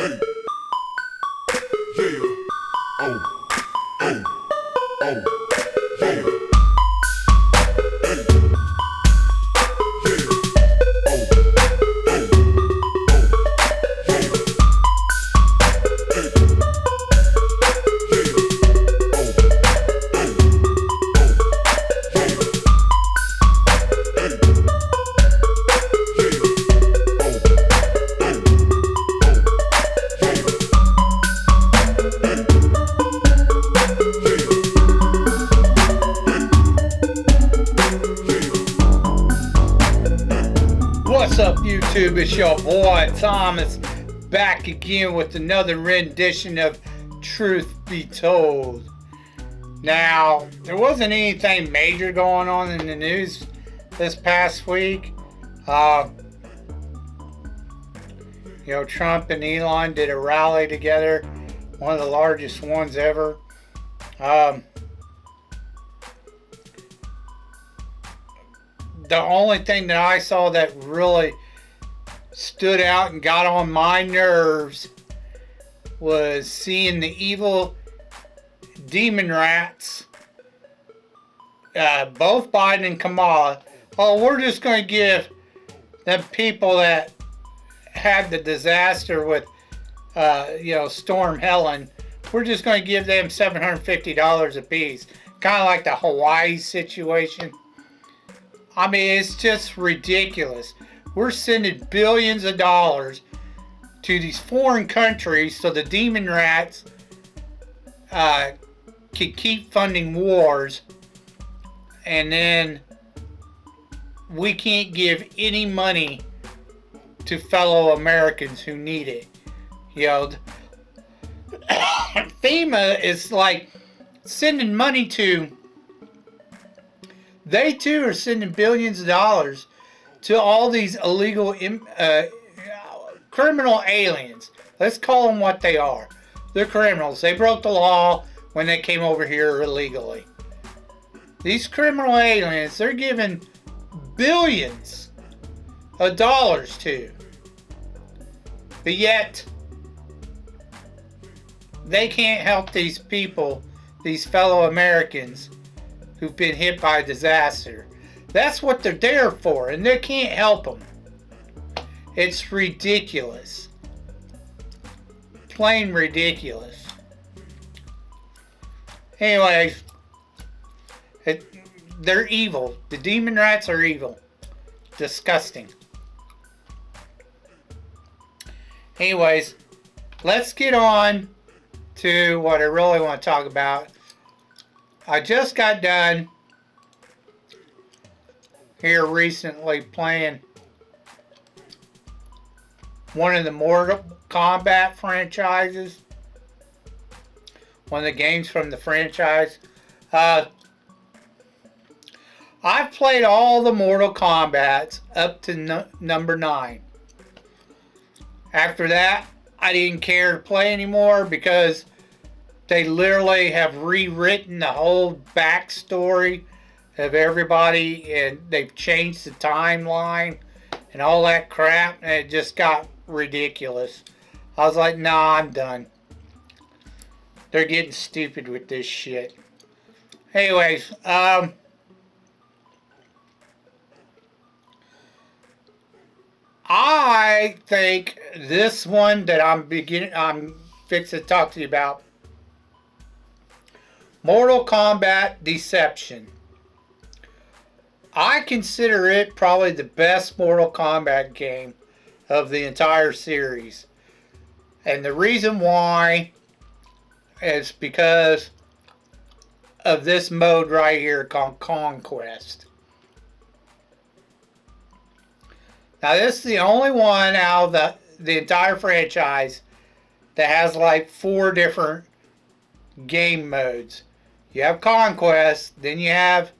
Hey, yeah. Oh, oh, oh, yeah. Hey, yeah. Oh, oh, oh, yeah. Hey, yeah. Oh, What's up, YouTube? It's your boy Thomas back again with another rendition of Truth Be Told. Now, there wasn't anything major going on in the news this past week. Trump and Elon did a rally together, one of the largest ones ever. The only thing that I saw that really stood out and got on my nerves was seeing the evil demon rats, both Biden and Kamala. Oh, we're just going to give them people that had the disaster with, Storm Helen, we're just going to give them $750 a piece. Kind of like the Hawaii situation. I mean, it's just ridiculous. We're sending billions of dollars to these foreign countries so the demon rats can keep funding wars, and then we can't give any money to fellow Americans who need it. FEMA is like sending money to. They too are sending billions of dollars to all these illegal criminal aliens. Let's call them what they are. They're criminals. They broke the law when they came over here illegally. These criminal aliens, they're giving billions of dollars to. But yet, they can't help these people, these fellow Americans, who've been hit by a disaster. That's what they're there for, and they can't help them. It's ridiculous. Plain ridiculous. Anyways, they're evil. The demon rats are evil. Disgusting. Anyways, let's get on to what I really want to talk about. I just got done here recently playing one of the Mortal Kombat franchises. One of the games from the franchise. I've played all the Mortal Kombats up to number 9. After that, I didn't care to play anymore because they literally have rewritten the whole backstory of everybody, and they've changed the timeline and all that crap, and it just got ridiculous. I was like, nah, I'm done. They're getting stupid with this shit. Anyways, I think this one that I'm fixing to talk to you about, Mortal Kombat Deception. I consider it probably the best Mortal Kombat game of the entire series. And the reason why is because of this mode right here called Conquest. Now this is the only one out of the entire franchise that has like 4 different game modes. You have Conquest, then you have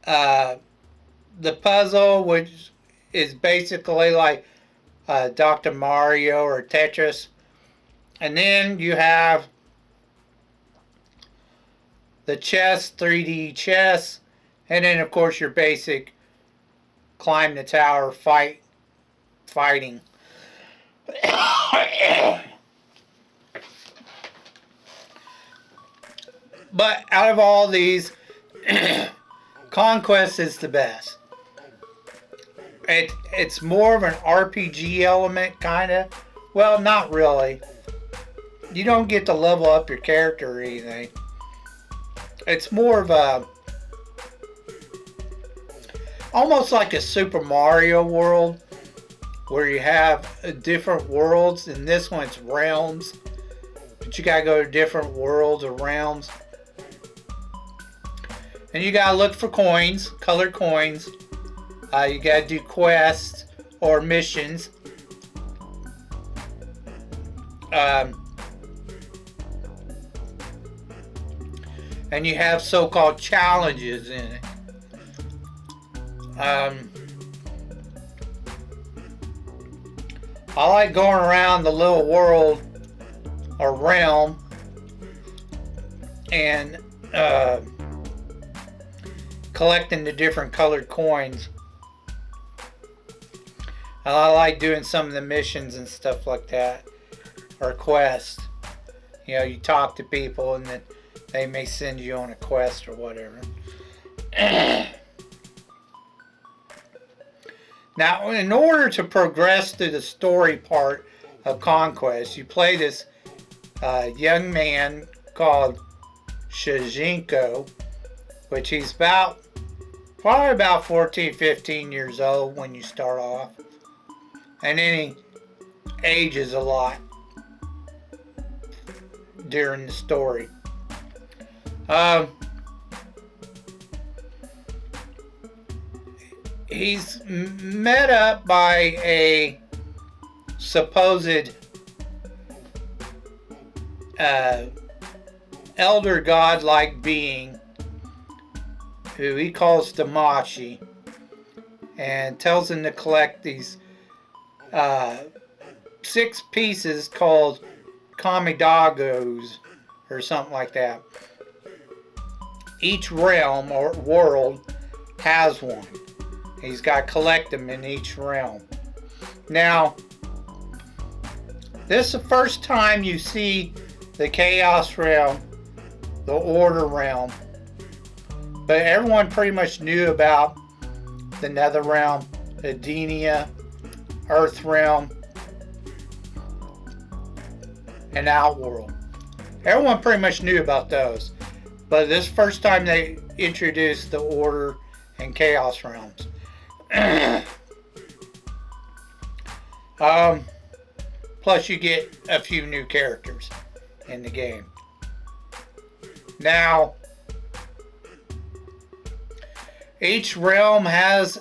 the puzzle, which is basically like Dr. Mario or Tetris. And then you have the chess, 3D chess, and then of course your basic climb the tower fighting. But out of all these, Conquest is the best. It's more of an RPG element, kind of. Well, not really. You don't get to level up your character or anything. It's more of a, almost like a Super Mario world, where you have different worlds. In this one, it's realms, but you gotta go to different worlds or realms, and you gotta look for coins, colored coins. You gotta do quests or missions. And you have so-called challenges in it. I like going around the little world or realm and collecting the different colored coins. I like doing some of the missions and stuff like that, or quests. You know, you talk to people and then they may send you on a quest or whatever. Now, in order to progress through the story part of Conquest, you play this young man called Shijinko, which he's probably about 14, 15 years old when you start off. And then he ages a lot during the story. He's met up by a supposed elder god-like being who he calls Damashi, and tells him to collect these 6 pieces called Kamidagos or something like that. Each realm or world has one. He's got to collect them in each realm. Now, this is the first time you see the Chaos realm, the Order realm. But everyone pretty much knew about the Nether realm, Edenia, Earth realm, and Outworld. Everyone pretty much knew about those. But this first time they introduced the Order and Chaos realms. Plus you get a few new characters in the game. Now, each realm has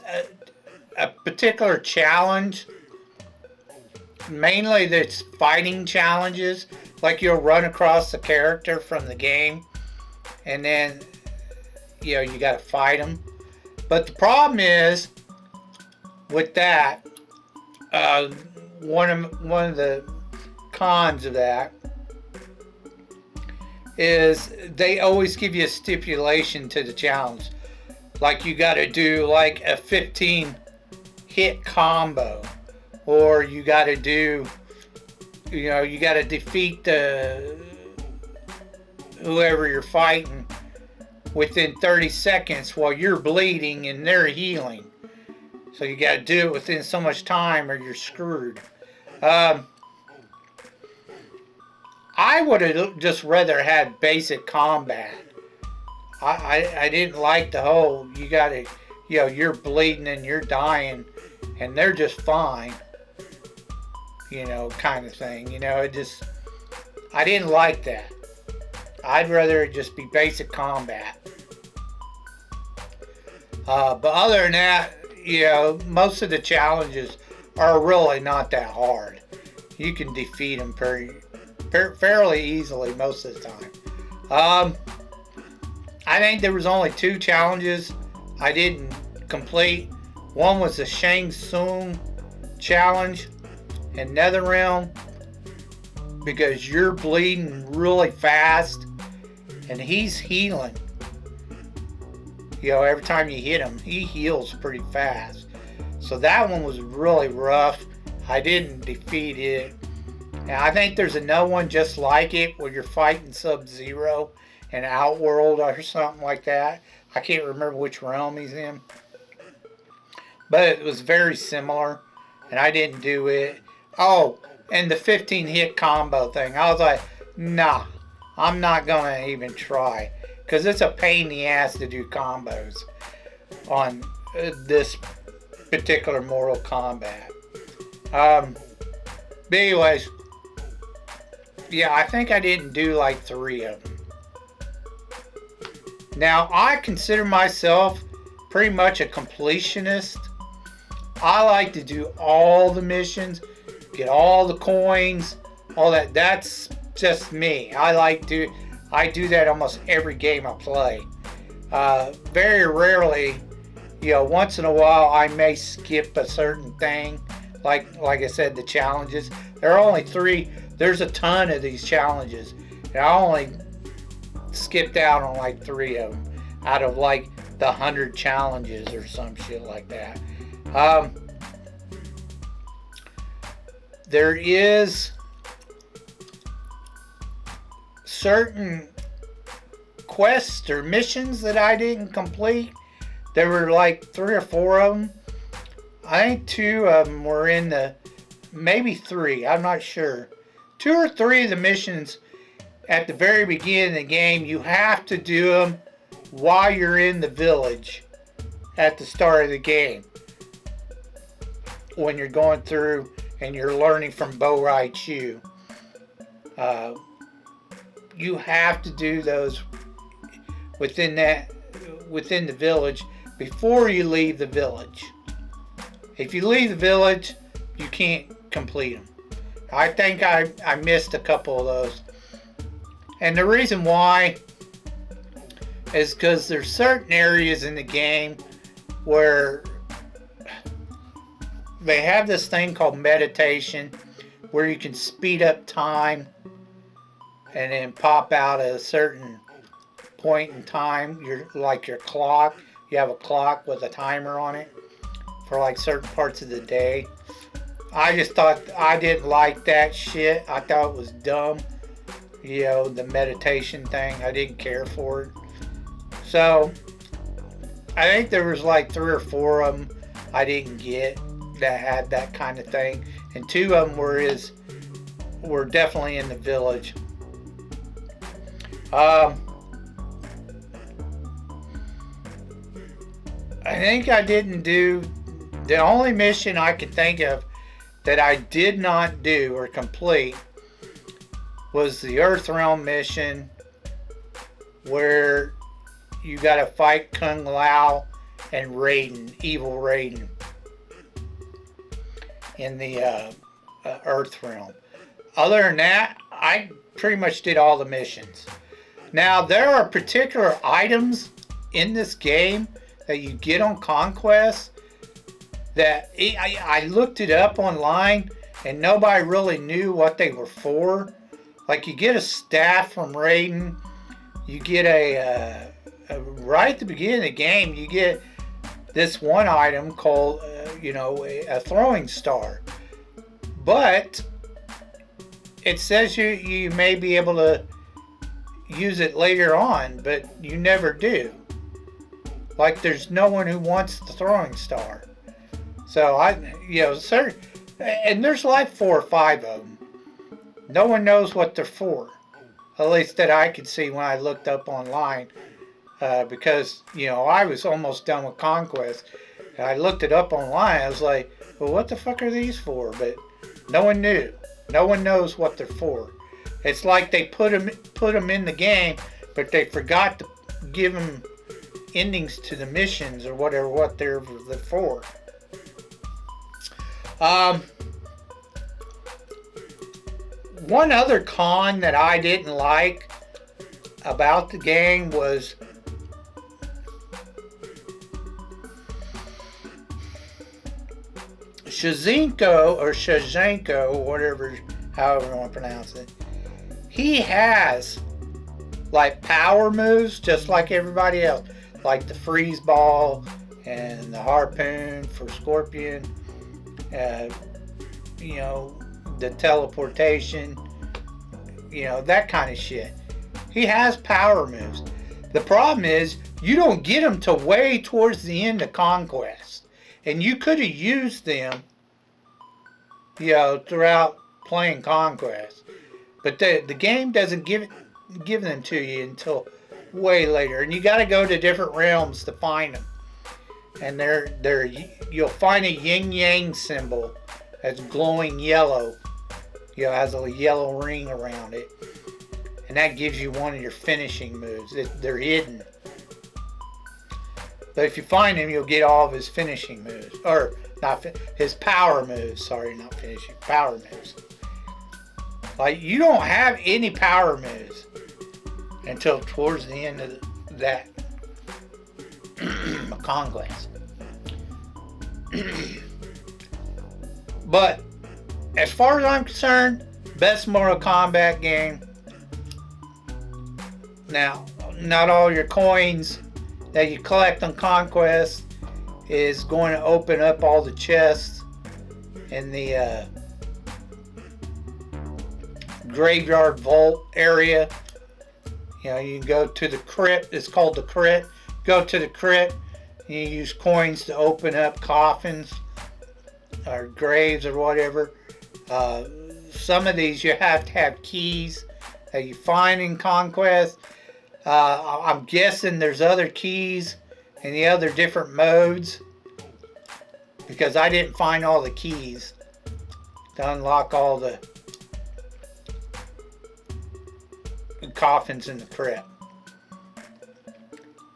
a particular challenge. Mainly that's fighting challenges. Like you'll run across the character from the game and then you gotta fight them. But the problem is with that, one of the cons of that is they always give you a stipulation to the challenge. Like you got to do like a 15 hit combo, or you got to do, you got to defeat whoever you're fighting within 30 seconds while you're bleeding and they're healing. So you got to do it within so much time or you're screwed. I would have just rather had basic combat. I didn't like the whole, you got to, you're bleeding and you're dying and they're just fine, kind of thing. I didn't like that. I'd rather it just be basic combat. But other than that, most of the challenges are really not that hard. You can defeat them fairly easily most of the time. I think there was only 2 challenges I didn't complete. One was the Shang Tsung challenge in NetherRealm, because you're bleeding really fast and he's healing. Every time you hit him, he heals pretty fast. So that one was really rough. I didn't defeat it. And I think there's another one just like it where you're fighting Sub-Zero in Outworld or something like that. I can't remember which realm he's in. But it was very similar, and I didn't do it. Oh, and the 15 hit combo thing. I was like, nah, I'm not going to even try. Because it's a pain in the ass to do combos on this particular Mortal Kombat. But anyways, yeah, I think I didn't do like 3 of them. Now, I consider myself pretty much a completionist. I like to do all the missions, get all the coins, all that. That's just me. I do that almost every game I play. Very rarely, once in a while I may skip a certain thing. Like I said, the challenges. There are only 3. There's a ton of these challenges. And I only skipped out on like 3 of them out of like the 100 challenges or some shit like that. There is certain quests or missions that I didn't complete. There were like 3 or 4 of them. I think 2 of them were in the, maybe 3, I'm not sure. 2 or 3 of the missions at the very beginning of the game, you have to do them while you're in the village at the start of the game. When you're going through and you're learning from Bo Rai Chu. You have to do those within the village before you leave the village. If you leave the village, you can't complete them. I think I missed a couple of those. And the reason why is because there's certain areas in the game where they have this thing called meditation where you can speed up time and then pop out at a certain point in time. You're like your clock. You have a clock with a timer on it for like certain parts of the day. I just thought, I didn't like that shit. I thought it was dumb. The meditation thing. I didn't care for it. So I think there was like 3 or 4 of them I didn't get that had that kind of thing. And 2 of them were definitely in the village. I think I didn't do, the only mission I could think of that I did not do or complete was the Earthrealm mission where you gotta fight Kung Lao and Raiden, evil Raiden, in the Earthrealm. Other than that, I pretty much did all the missions. Now, there are particular items in this game that you get on Conquest that I looked it up online and nobody really knew what they were for. Like, you get a staff from Raiden, you get right at the beginning of the game, you get this one item called, a throwing star. But it says you may be able to use it later on, but you never do. Like, there's no one who wants the throwing star. So and there's like 4 or 5 of them. No one knows what they're for. At least that I could see when I looked up online. Because, I was almost done with Conquest. And I looked it up online. I was like, well, what the fuck are these for? But no one knew. No one knows what they're for. It's like they put them in the game, but they forgot to give them endings to the missions or whatever, what they're for. One other con that I didn't like about the game was Shazinko or Shazenko, whatever, however you want to pronounce it. He has like power moves just like everybody else, like the freeze ball and the harpoon for Scorpion. you know, the teleportation, you know, that kind of shit. He has power moves. The problem is you don't get them till way towards the end of Conquest. And you could have used them, you know, throughout playing Conquest. But the game doesn't give them to you until way later. And you got to go to different realms to find them. And you'll find a yin-yang symbol that's glowing yellow. You know, has a yellow ring around it. And that gives you one of your finishing moves. They're hidden. But if you find him, you'll get all of his finishing moves. Or, not his power moves. Sorry, not finishing. Power moves. Like, you don't have any power moves until towards the end of that Conquest. But, as far as I'm concerned, best Mortal Kombat game. Now, not all your coins that you collect on Conquest is going to open up all the chests in the graveyard vault area. You know, you can go to the crypt. It's called the crypt. Go to the crypt. You use coins to open up coffins or graves or whatever. Some of these you have to have keys that you find in Conquest. I'm guessing there's other keys in the other different modes, because I didn't find all the keys to unlock all the coffins in the crypt.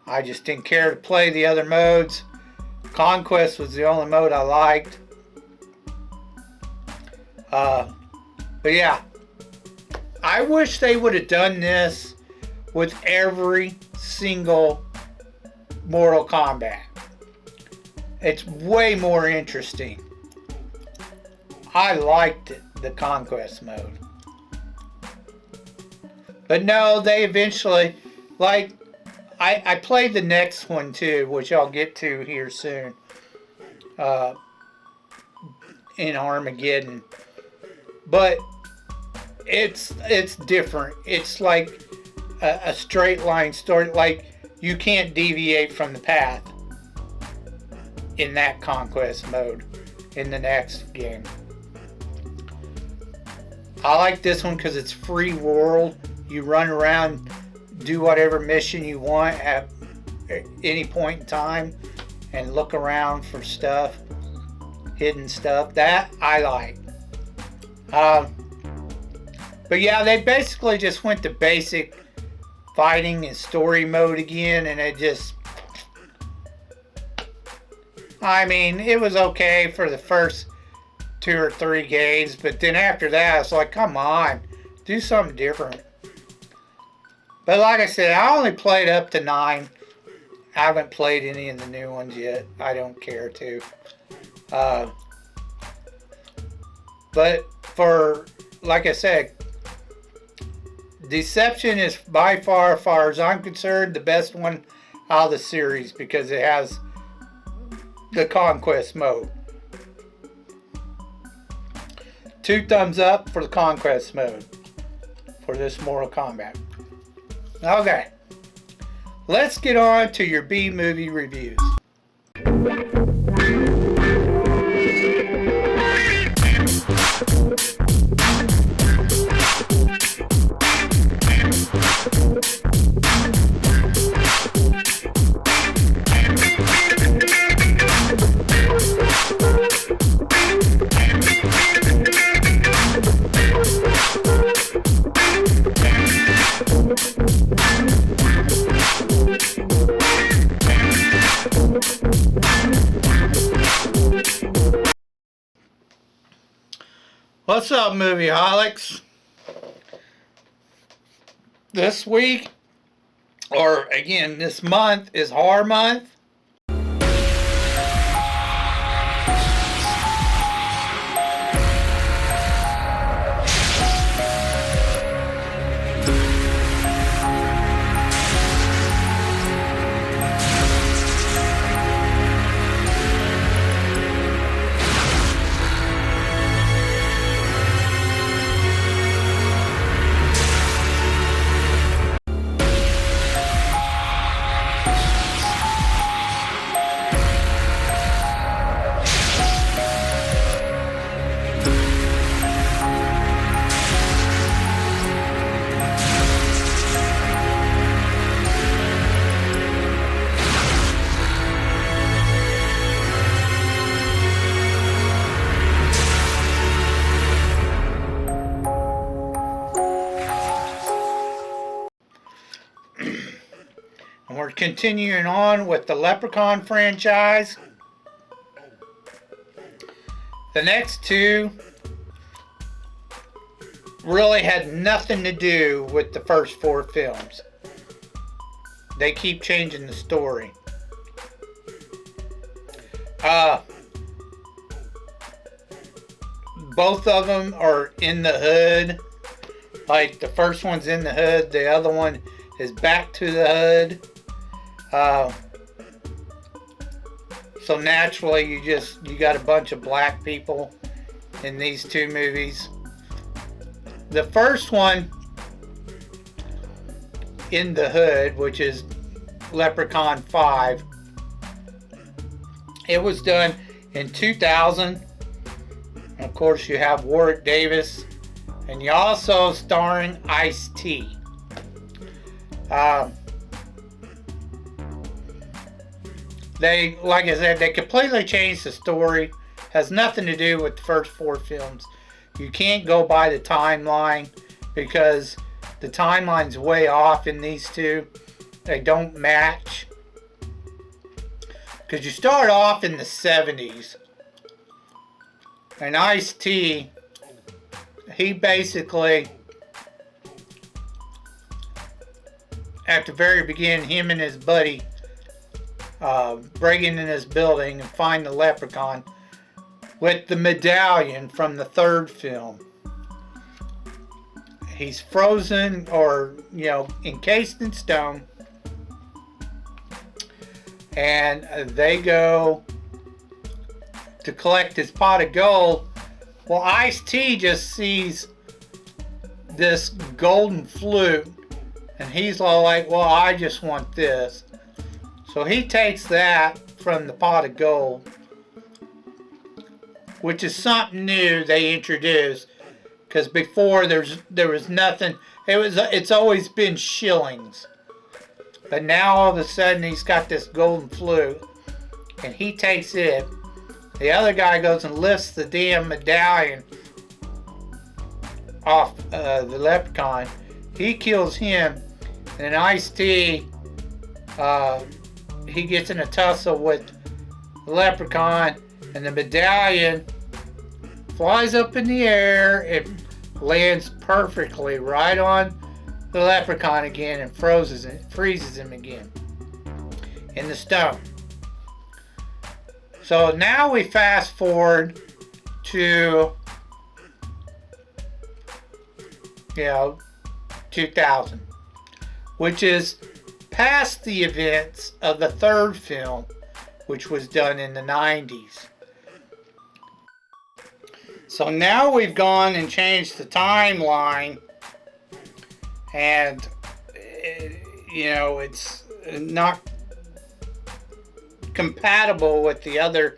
I just didn't care to play the other modes. Conquest was the only mode I liked. But yeah, I wish they would have done this with every single Mortal Kombat. It's way more interesting. I liked it, the Conquest mode. But no, they eventually, like, I played the next one too, which I'll get to here soon, in Armageddon. But it's different. It's like a straight line story. Like, you can't deviate from the path in that Conquest mode in the next game. I like this one because it's free world. You run around, do whatever mission you want at any point in time, and look around for stuff, hidden stuff. That I like. But yeah, they basically just went to basic fighting and story mode again, and it just, I mean, it was okay for the first 2 or 3 games, but then after that, it's like, come on, do something different. But like I said, I only played up to 9. I haven't played any of the new ones yet. I don't care to. But for, like I said, Deception is by far, as far as I'm concerned, the best one out of the series, because it has the Conquest mode. 2 thumbs up for the Conquest mode for this Mortal Kombat. Okay, let's get on to your B-movie reviews. What's up, movieaholics? This week, or again, this month is Horror Month. we're continuing on with the Leprechaun franchise. The next two really had nothing to do with the first four films. They keep changing the story. Both of them are in the hood. Like the first one's in the hood, the other one is back to the hood. So naturally, you got a bunch of black people in these two movies. The first one in the hood, which is Leprechaun 5, it was done in 2000. Of course, you have Warwick Davis, and you also starring Ice-T. They, like I said, they completely changed the story. Has nothing to do with the first four films. You can't go by the timeline because the timeline's way off in these two. They don't match. Because you start off in the 70s. And Ice-T, he basically, at the very beginning, him and his buddy break into this building and find the leprechaun with the medallion from the third film. He's frozen or, encased in stone. And they go to collect his pot of gold. Well, Ice-T just sees this golden flute, and he's all like, well, I just want this. So he takes that from the pot of gold, which is something new they introduced, because before there was nothing. It's always been shillings, but now all of a sudden he's got this golden flute, and he takes it. The other guy goes and lifts the damn medallion off the leprechaun. He kills him, and then Ice-T, he gets in a tussle with the leprechaun, and the medallion flies up in the air. It lands perfectly right on the leprechaun again and freezes him again in the stone. So now we fast forward to 2000, which is past the events of the third film, which was done in the 90s. So now we've gone and changed the timeline, and it's not compatible with the other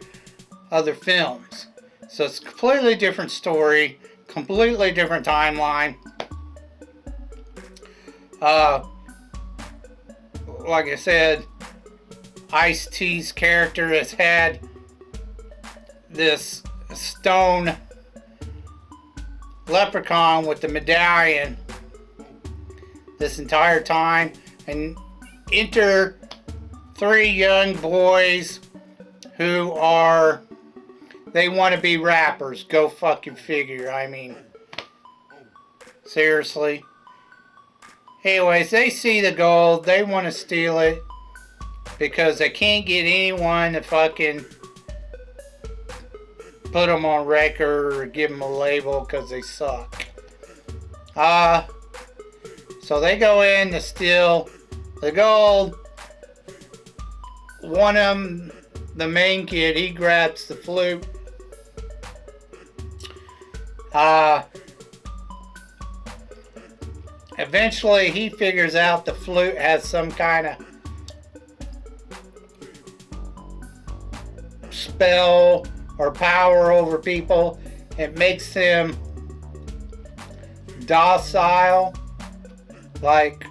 films. So it's a completely different story, completely different timeline. Like I said, Ice-T's character has had this stone leprechaun with the medallion this entire time, and enter three young boys who they want to be rappers. Go fucking figure. I mean, seriously. Anyways, they see the gold. They want to steal it because they can't get anyone to fucking put them on record or give them a label because they suck. So they go in to steal the gold. One of them, the main kid, he grabs the flute. Eventually, he figures out the flute has some kind of spell or power over people. It makes them docile, like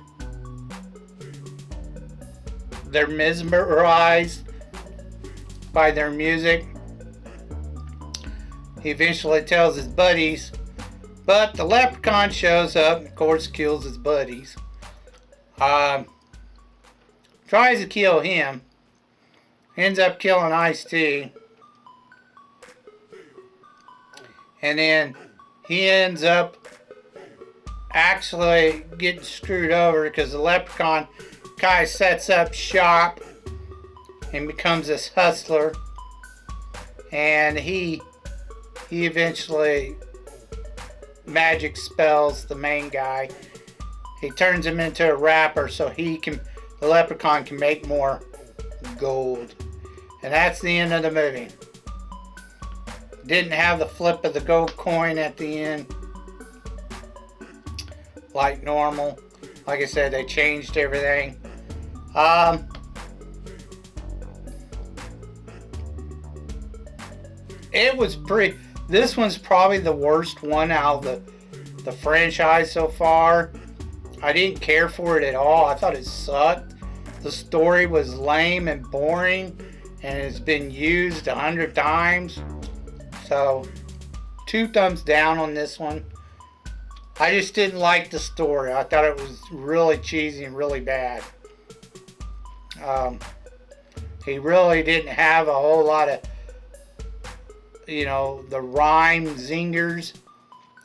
they're mesmerized by their music. He eventually tells his buddies, but the leprechaun shows up and of course kills his buddies. tries to kill him, ends up killing Ice-T, and then he ends up actually getting screwed over because the Leprechaun guy sets up shop and becomes this hustler, and he eventually magic spells the main guy. He turns him into a rapper so the Leprechaun can make more gold. And that's the end of the movie. Didn't have the flip of the gold coin at the end like normal. Like I said, they changed everything. It was pretty. This one's probably the worst one out of the franchise so far. I didn't care for it at all. I thought it sucked. The story was lame and boring, and it's been used 100 times. So, 2 thumbs down on this one. I just didn't like the story. I thought it was really cheesy and really bad. He really didn't have a whole lot of, the rhyme zingers.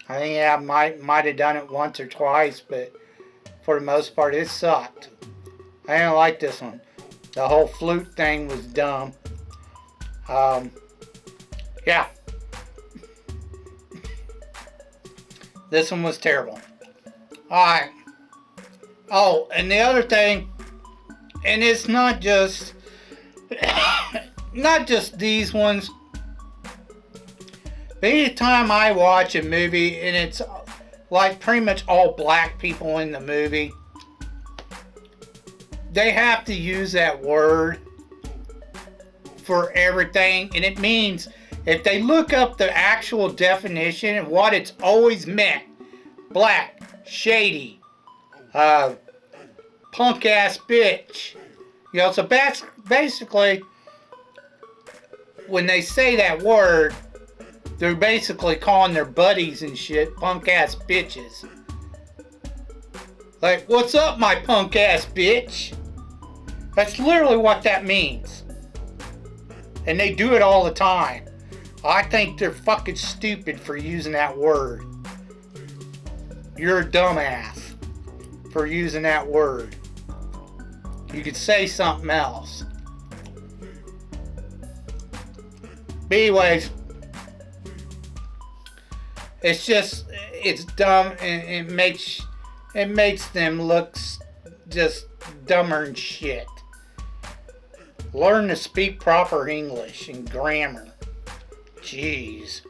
I think I might have done it once or twice, but for the most part, it sucked. I didn't like this one. The whole flute thing was dumb. Yeah. This one was terrible. Alright. Oh, and the other thing, and it's not just these ones, but anytime I watch a movie and it's like pretty much all black people in the movie, they have to use that word for everything, and it means if they look up the actual definition of what it's always meant, black, shady, punk ass bitch, so basically when they say that word, they're basically calling their buddies and shit punk ass bitches. Like, what's up, my punk ass bitch? That's literally what that means. And they do it all the time. I think they're fucking stupid for using that word. You're a dumbass for using that word. You could say something else. But anyways, it's dumb, and it makes them look just dumber than shit. Learn to speak proper English and grammar. Jeez.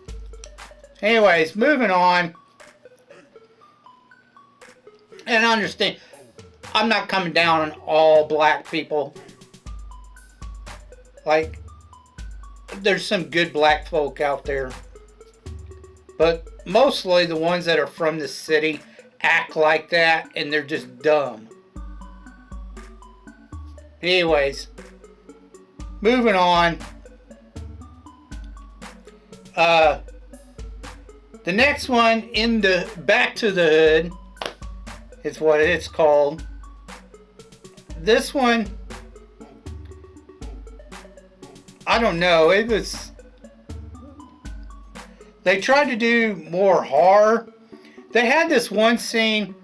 Anyways, moving on. And understand, I'm not coming down on all black people. Like, there's some good black folk out there. But mostly the ones that are from the city act like that, and they're just dumb. Anyways, moving on. The next one, in the Back to the Hood, is what it's called. This one, I don't know. They tried to do more horror. They had this one scene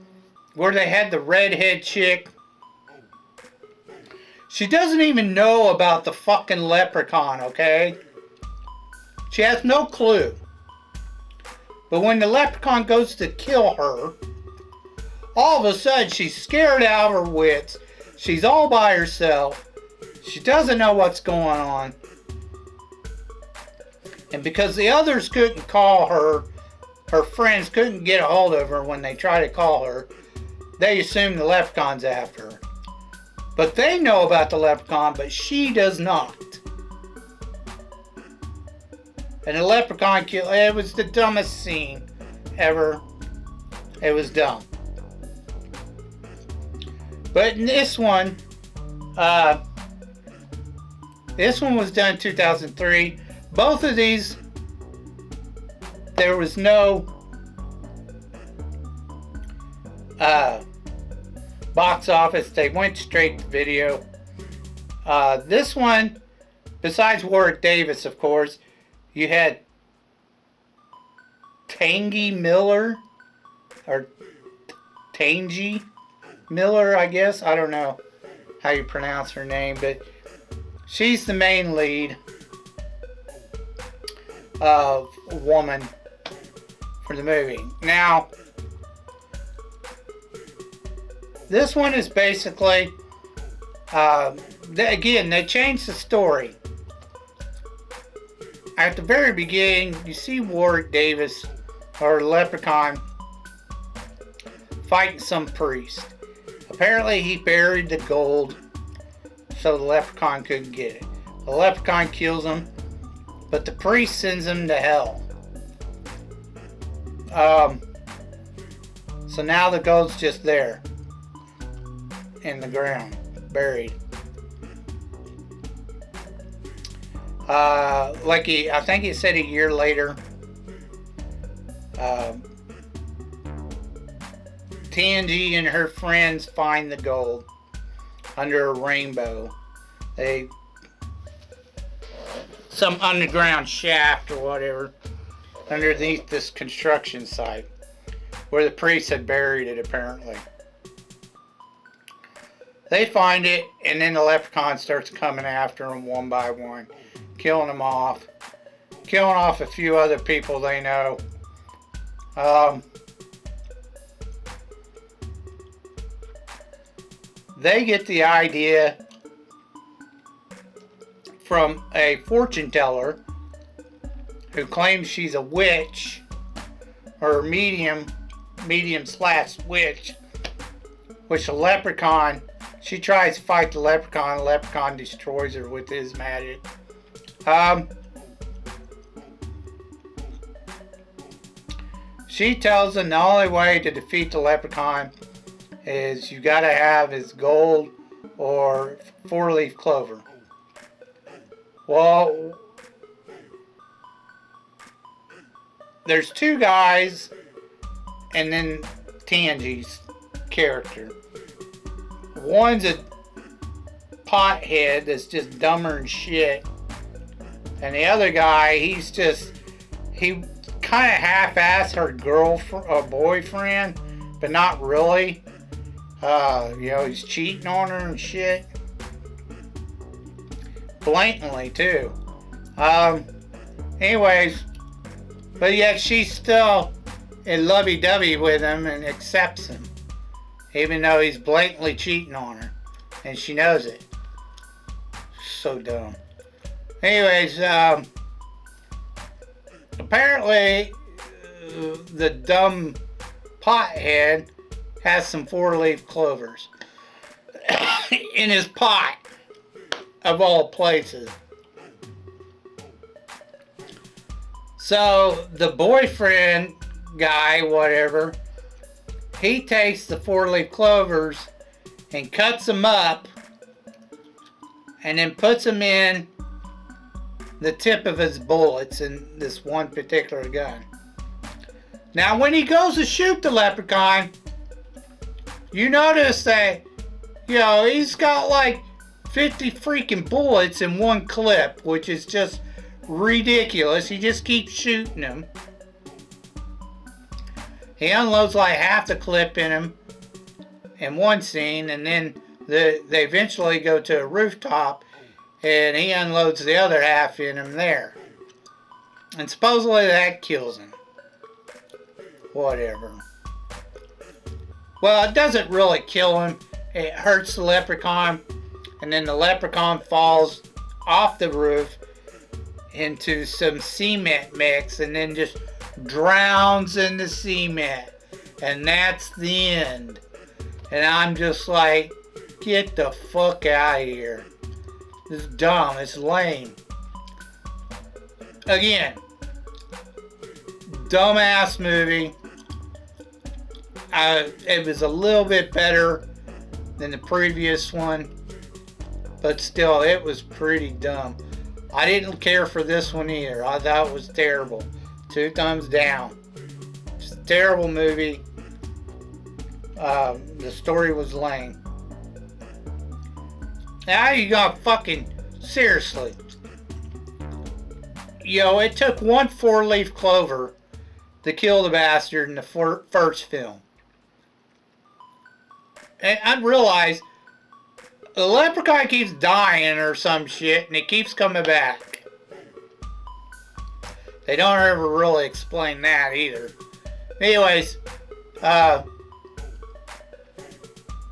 where they had the redhead chick. She doesn't even know about the fucking leprechaun, okay? She has no clue. But when the leprechaun goes to kill her, all of a sudden she's scared out of her wits. She's all by herself. She doesn't know what's going on. And because the others couldn't call her, her friends couldn't get a hold of her when they tried to call her, they assumed the leprechaun's after her. But they know about the leprechaun, but she does not. And the leprechaun killed. It was the dumbest scene ever. It was dumb. But in this one was done in 2003. Both of these, there was no box office. They went straight to video. This one, besides Warwick Davis, of course, you had Tangy Miller, or Tangy Miller, I guess. I don't know how you pronounce her name, but she's the main lead woman for the movie. Now, this one is basically, again, they changed the story. At the very beginning, you see Warwick Davis, or Leprechaun, fighting some priest. Apparently he buried the gold so the Leprechaun couldn't get it. The Leprechaun kills him, but the priest sends him to hell. So now the gold's just there in the ground, buried. I think he said a year later, Tangy and her friends find the gold under a rainbow. Some underground shaft or whatever underneath this construction site where the priest had buried it, apparently. They find it, and then the Leprechaun starts coming after them one by one, killing them off, killing off a few other people they know. They get the idea from a fortune teller who claims she's a witch, or medium slash witch, which the Leprechaun, she tries to fight the Leprechaun destroys her with his magic. She tells them the only way to defeat the Leprechaun is you gotta have his gold or 4-leaf clover. Well, there's two guys and then Tangy's character. One's a pothead that's just dumber than shit, and the other guy, he kind of half-assed her girlfriend or boyfriend, but not really. He's cheating on her and shit. Blatantly, too. Anyways, but yet she's still in lovey-dovey with him and accepts him, even though he's blatantly cheating on her, and she knows it. So dumb. Anyways, apparently the dumb pothead has some 4-leaf clovers in his pot, of all places. So the boyfriend guy, whatever, he takes the 4-leaf clovers and cuts them up and then puts them in the tip of his bullets in this one particular gun. Now when he goes to shoot the Leprechaun, you notice that, he's got like 50 freaking bullets in one clip, which is just ridiculous. He just keeps shooting them. He unloads like half the clip in him in one scene, and then they eventually go to a rooftop and he unloads the other half in him there. And supposedly that kills him. Whatever. Well, it doesn't really kill him. It hurts the Leprechaun, and then the Leprechaun falls off the roof into some cement mix and then just drowns in the cement. And that's the end. And I'm just like, get the fuck out of here. This is dumb. It's lame. Again, dumbass movie. It was a little bit better than the previous one, but still, it was pretty dumb. I didn't care for this one either. I thought it was terrible. 2 thumbs down. It's a terrible movie. The story was lame. Now you got fucking seriously. You know, it took one four-leaf clover to kill the bastard in the first film. And I realized the leprechaun keeps dying or some shit, and it keeps coming back. They don't ever really explain that either. Anyways,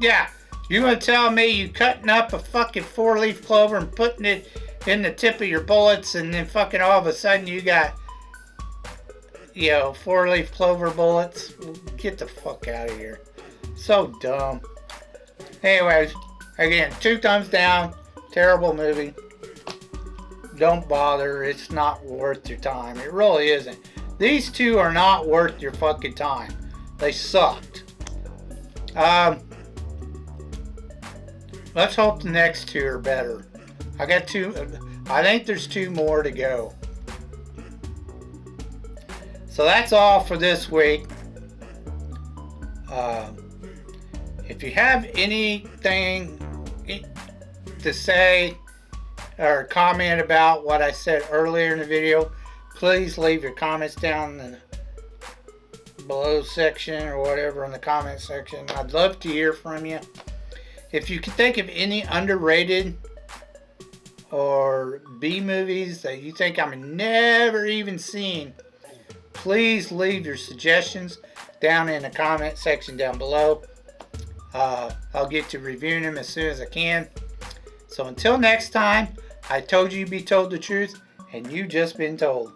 yeah, you gonna tell me you cutting up a fucking four-leaf clover and putting it in the tip of your bullets, and then fucking all of a sudden you got, you know, four-leaf clover bullets? Get the fuck out of here. So dumb. Anyways, again, 2 thumbs down. Terrible movie. Don't bother. It's not worth your time. It really isn't. These 2 are not worth your fucking time. They sucked. Let's hope the next 2 are better. I got 2. I think there's 2 more to go. So that's all for this week. If you have anything to say or comment about what I said earlier in the video, please leave your comments down in the below section or whatever in the comment section. I'd love to hear from you. If you can think of any underrated or B movies that you think I'm never even seen, please leave your suggestions down in the comment section down below. I'll get to reviewing them as soon as I can. So until next time, I told you be told the truth, and you just been told.